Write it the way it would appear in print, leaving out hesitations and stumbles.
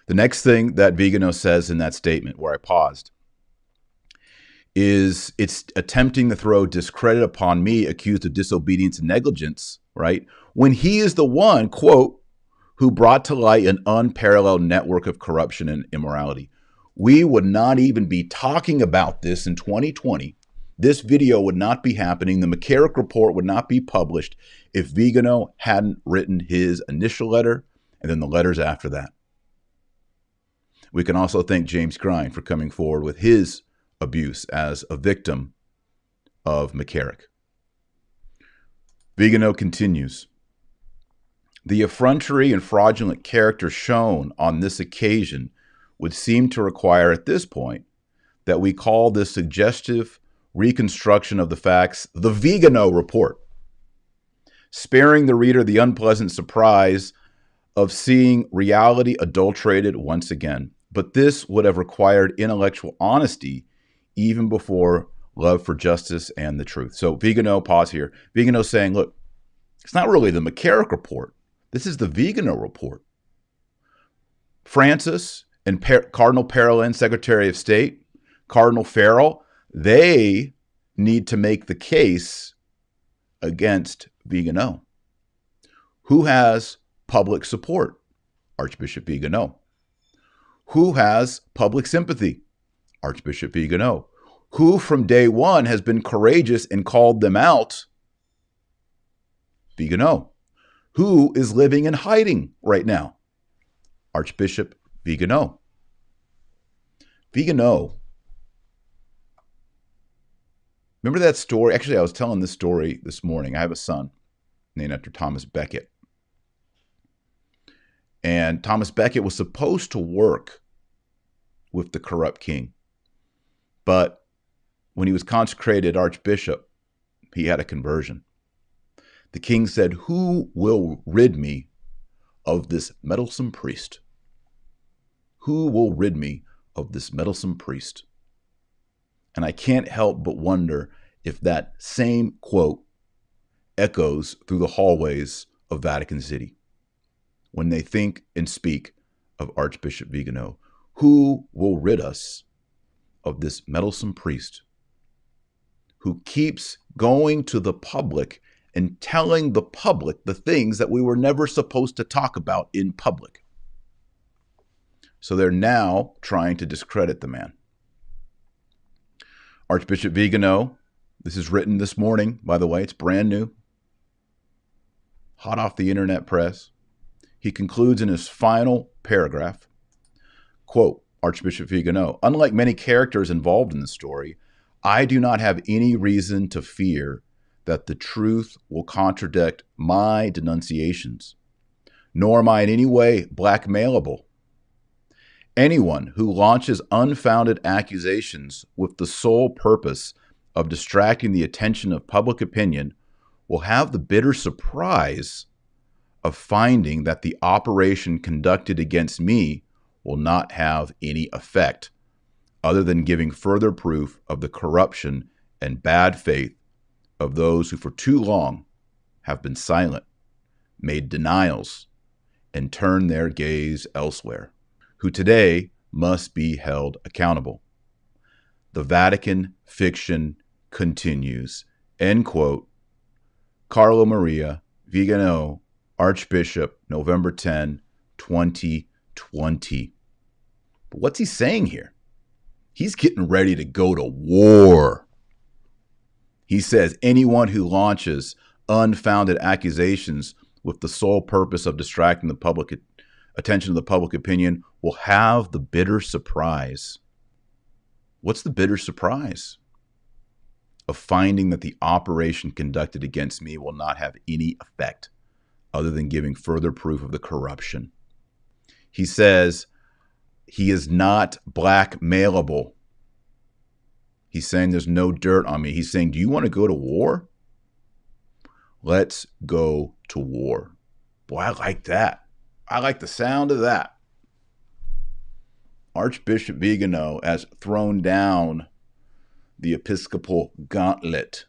The next thing that Viganò says in that statement, where I paused, is it's attempting to throw discredit upon me, accused of disobedience and negligence, right? When he is the one, quote, who brought to light an unparalleled network of corruption and immorality. We would not even be talking about this in 2020. This video would not be happening. The McCarrick Report would not be published if Viganò hadn't written his initial letter and then the letters after that. We can also thank James Grine for coming forward with his abuse as a victim of McCarrick. Viganò continues. The effrontery and fraudulent character shown on this occasion would seem to require at this point that we call this suggestive reconstruction of the facts the Viganò Report, sparing the reader the unpleasant surprise of seeing reality adulterated once again. But this would have required intellectual honesty even before love for justice and the truth. So Viganò, pause here. Viganò saying, look, it's not really the McCarrick Report. This is the Viganò Report. Francis and Cardinal Parolin, Secretary of State, Cardinal Farrell, they need to make the case against Viganò. Who has public support? Archbishop Viganò. Who has public sympathy? Archbishop Viganò. Who from day one has been courageous and called them out? Viganò. Who is living in hiding right now? Archbishop Viganò. Viganò. Remember that story? Actually, I was telling this story this morning. I have a son named after Thomas Becket. And Thomas Becket was supposed to work with the corrupt king. But when he was consecrated archbishop, he had a conversion. The king said, "Who will rid me of this meddlesome priest? Who will rid me of this meddlesome priest?" And I can't help but wonder if that same quote echoes through the hallways of Vatican City when they think and speak of Archbishop Viganò. Who will rid us of this meddlesome priest who keeps going to the public and telling the public the things that we were never supposed to talk about in public? So they're now trying to discredit the man. Archbishop Viganò, this is written this morning, by the way, it's brand new, hot off the internet press. He concludes in his final paragraph, quote, Archbishop Viganò, unlike many characters involved in the story, I do not have any reason to fear that the truth will contradict my denunciations, nor am I in any way blackmailable. Anyone who launches unfounded accusations with the sole purpose of distracting the attention of public opinion will have the bitter surprise of finding that the operation conducted against me will not have any effect other than giving further proof of the corruption and bad faith of those who for too long have been silent, made denials, and turned their gaze elsewhere, who today must be held accountable. The Vatican fiction continues. End quote. Carlo Maria Viganò, Archbishop, November 10, 2020. But what's he saying here? He's getting ready to go to war. He says anyone who launches unfounded accusations with the sole purpose of distracting the public attention of the public opinion will have the bitter surprise. What's the bitter surprise? Of finding that the operation conducted against me will not have any effect other than giving further proof of the corruption. He says he is not blackmailable. He's saying there's no dirt on me. He's saying, do you want to go to war? Let's go to war. Boy, I like that. I like the sound of that. Archbishop Viganò has thrown down the Episcopal gauntlet